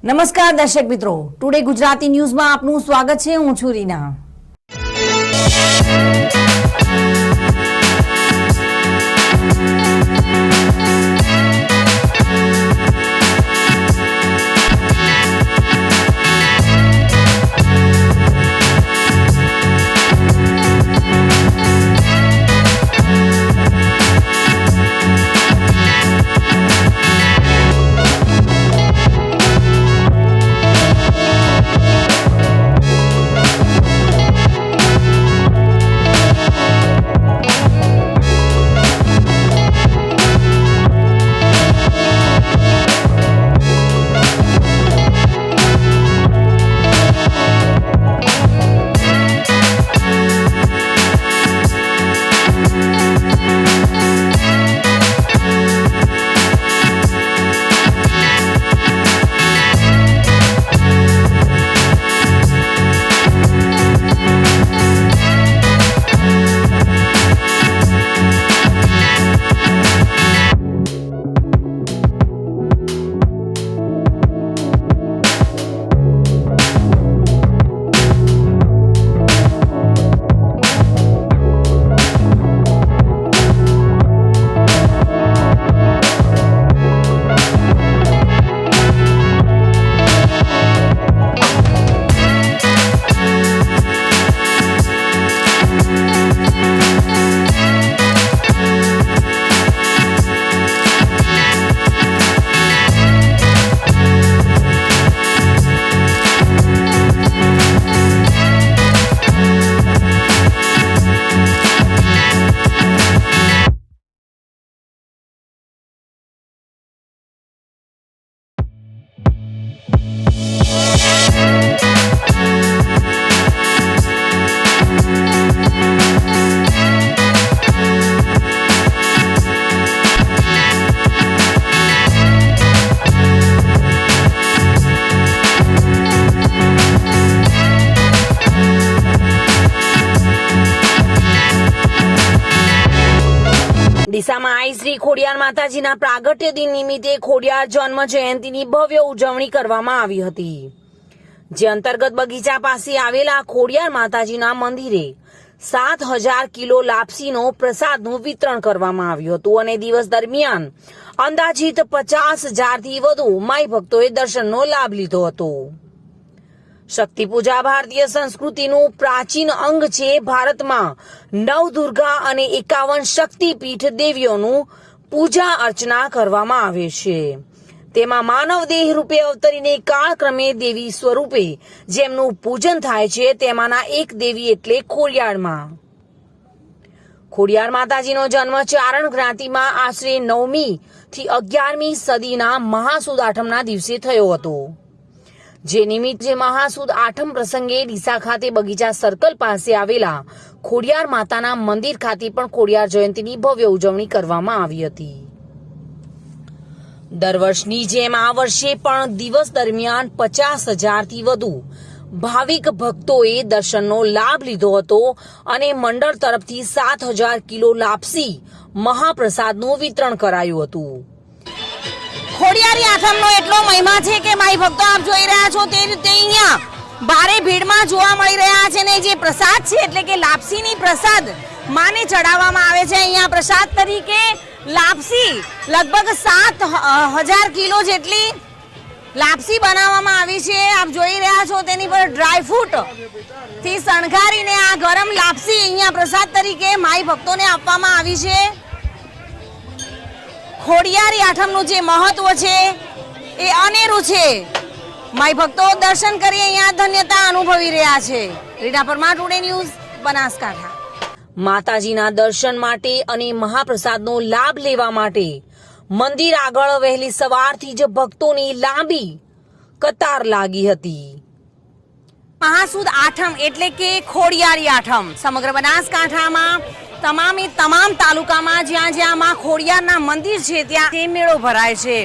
નમસ્કાર દર્શક મિત્રો, ટુડે ગુજરાતી ન્યૂઝમાં આપનું સ્વાગત છે. હું છું રીના. ડીસામાં આઈ શ્રી ખોડિયાર માતાજીના પ્રાગટ્ય દિન નિમિત્તે ખોડિયાર જન્મ જયંતિની ભવ્ય ઉજવણી કરવામાં આવી હતી, જે અંતર્ગત બગીચા પાસે આવેલા ખોડિયાર માતાજીના મંદિરે 7,000 કિલો લાપસીનો પ્રસાદનું વિતરણ કરવામાં આવ્યું હતું અને દિવસ દરમિયાન અંદાજિત 50,000થી વધુ માઈ ભક્તોએ દર્શનનો લાભ લીધો હતો. શક્તિ પૂજા ભારતીય સંસ્કૃતિનું પ્રાચીન અંગ છે. ભારતમાં 9 દુર્ગા અને 51 શક્તિપીઠ દેવીઓનું પૂજા અર્ચના કરવામાં આવે છે. તેમાં માનવ દેહ રૂપે અવતરીને કાળક્રમે દેવી સ્વરૂપે જેમનું પૂજન થાય છે તેમાંના એક દેવી એટલે ખોડિયારમાં. ખોડિયાર માતાજીનો જન્મ ચારણ જ્ઞાતિમાં આશરે 9મી થી 11મી સદીના મહાસુદ આઠમના દિવસે થયો હતો, જે નિમિત્તે મહાસુદ આઠમ પ્રસંગે ડીસા ખાતે બગીચા સર્કલ પાસે આવેલા ખોડિયાર માતાના મંદિર ખાતે પણ ખોડિયાર જયંતિની ભવ્ય ઉજવણી કરવામાં આવી હતી. દર વર્ષની જેમ આ વર્ષે પણ દિવસ દરમિયાન 50,000થી વધુ ભાવિક ભક્તોએ દર્શનનો લાભ લીધો હતો અને મંડળ તરફથી 7,000 કિલો લાપસી મહાપ્રસાદનું વિતરણ કરાયું હતું. ખોડિયારી આઠમનો એટલો મહિમા છે કે માઈ ભક્તો આપ જોઈ રહ્યા છો તે રીતે અહીંયા ભારે ભીડમાં જોવા મળી રહ્યા છે. ને જે પ્રસાદ છે એટલે કે લાપસીની પ્રસાદ માને ચડાવવામાં આવે છે. અહીંયા પ્રસાદ તરીકે લાપસી લગભગ 7,000 કિલો જેટલી લાપસી બનાવવામાં આવી છે. આપ જોઈ રહ્યા છો તેની પર ડ્રાયફ્રૂટ થી શણગારીને આ ગરમ લાપસી અહીંયા પ્રસાદ તરીકે માઈ ભક્તોને આપવામાં આવી છે. ખોડિયારી આઠમનું જે મહત્વ છે એ અનેરું છે. માઈ ભક્તો દર્શન કરી અહીંયા ધન્યતા અનુભવી રહ્યા છે. Reena Parmar, today news, Banaskantha. માતાજીના દર્શન માટે અને મહાપ્રસાદનો લાભ લેવા માટે મંદિર આગળ વહેલી સવારથી જ ભક્તોની લાંબી કતાર લાગી હતી. મહાસુદ આઠમ એટલે કે ખોડિયારી આઠમ સમગ્ર બનાસકાંઠામાં તમામ તાલુકામાં જ્યાં જ્યાં માં ખોડિયારના મંદિર છે ત્યાં તે મેળો ભરાય છે.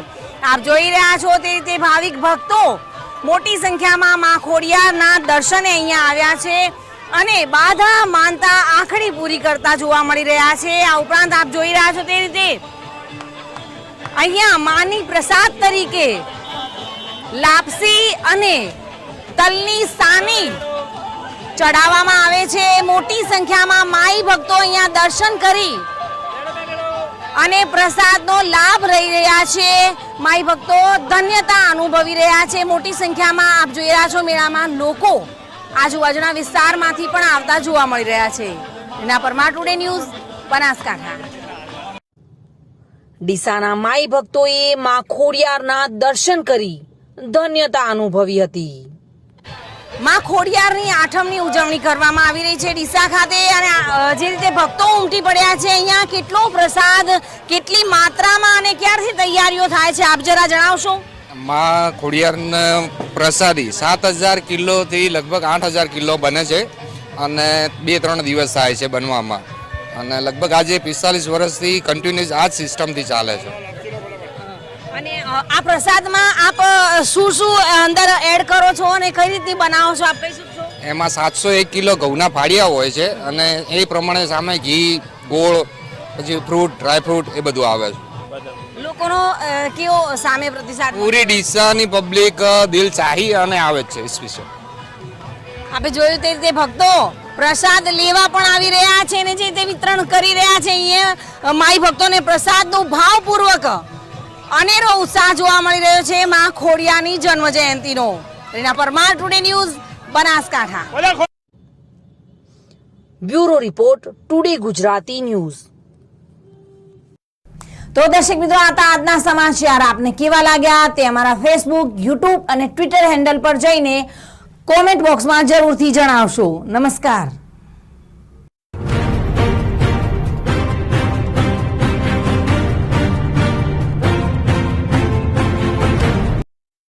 આપ જોઈ રહ્યા છો તે રીતે ભાવિક ભક્તો મોટી સંખ્યામાં માં ખોડિયારના દર્શને અહીંયા આવ્યા છે અને બાધા માનતા આંખડી પૂરી કરતા જોવા મળી રહ્યા છે. આ ઉપરાંત આપ જોઈ રહ્યા છો તે રીતે અહીંયા માની પ્રસાદ તરીકે લાપસી અને તલની સાની ચડાવવામાં આવે છે. મોટી સંખ્યામાં માઈ ભક્તો અહીંયા દર્શન કરી અને પ્રસાદનો લાભ લઈ રહ્યા છે. માઈ ભક્તો ધન્યતા અનુભવી રહ્યા છે. મોટી સંખ્યામાં આપ જોઈ રહ્યા છો મેળામાં લોકો આજુબાજુના વિસ્તારમાંથી પણ આવતા જોવા મળી રહ્યા છે. એના પરમાર ટુડે ન્યૂઝ, બનાસકાંઠા. ડીસાના માઈ ભક્તોએ માં ખોડિયારના દર્શન કરી ધન્યતા અનુભવી હતી. માં ખોડિયારની આઠમની ઉજવણી કરવામાં આવી રહી છે ડીસા ખાતે અને જે રીતે ભક્તો ઉમટી પડ્યા છે અહીંયા કેટલો પ્રસાદ, કેટલી માત્રામાં અને ક્યારથી તૈયારીઓ થાય છે આપ જરા જણાવશો. માં ખોડિયારના પ્રસાદી 7,000 કિલોથી લગભગ 8,000 કિલો બને છે અને 2-3 દિવસ થાય છે બનવામાં અને લગભગ આજે 45 વર્ષથી કન્ટિન્યુઅસ આ જ સિસ્ટમથી ચાલે છે. અને આ પ્રસાદમાં આપ શું શું અંદર એડ કરો છો અને કઈ રીતની બનાવો છો આપ કહી શકશો. એમાં 701 કિલો ઘઉંના ફાળિયા હોય છે અને એ પ્રમાણે સામે ઘી, ગોળ, પછી ફ્રૂટ, ડ્રાય ફ્રૂટ એ બધું આવે છે. લોકોનો કેવો સામે પ્રતિસાદ? પૂરી ડીસાની પબ્લિક દિલ ચાહી અને આવે છે સ્પેશિયલ. આપણે જોયું તે રીતે ભક્તો પ્રસાદ લેવા પણ આવી રહ્યા છે અને જે તે વિતરણ કરી રહ્યા છે. અહીંયા માઈ ભક્તોને પ્રસાદનું ભાવપૂર્વક અનેરો ઉત્સાહ જોવા મળી રહ્યો છે માં ખોડિયાની જન્મ જયંતિનો. Reena Parmar, today news, Banaskantha. Bureau report, today Gujarati news. તો દર્શક મિત્રો, આ હતા આજના સમાચાર. આપને કેવા લાગ્યા તે અમારા ફેસબુક, યુટ્યુબ અને ટ્વિટર હેન્ડલ પર જઈને કોમેન્ટ બોક્સમાં જરૂરથી જણાવશો. નમસ્કાર.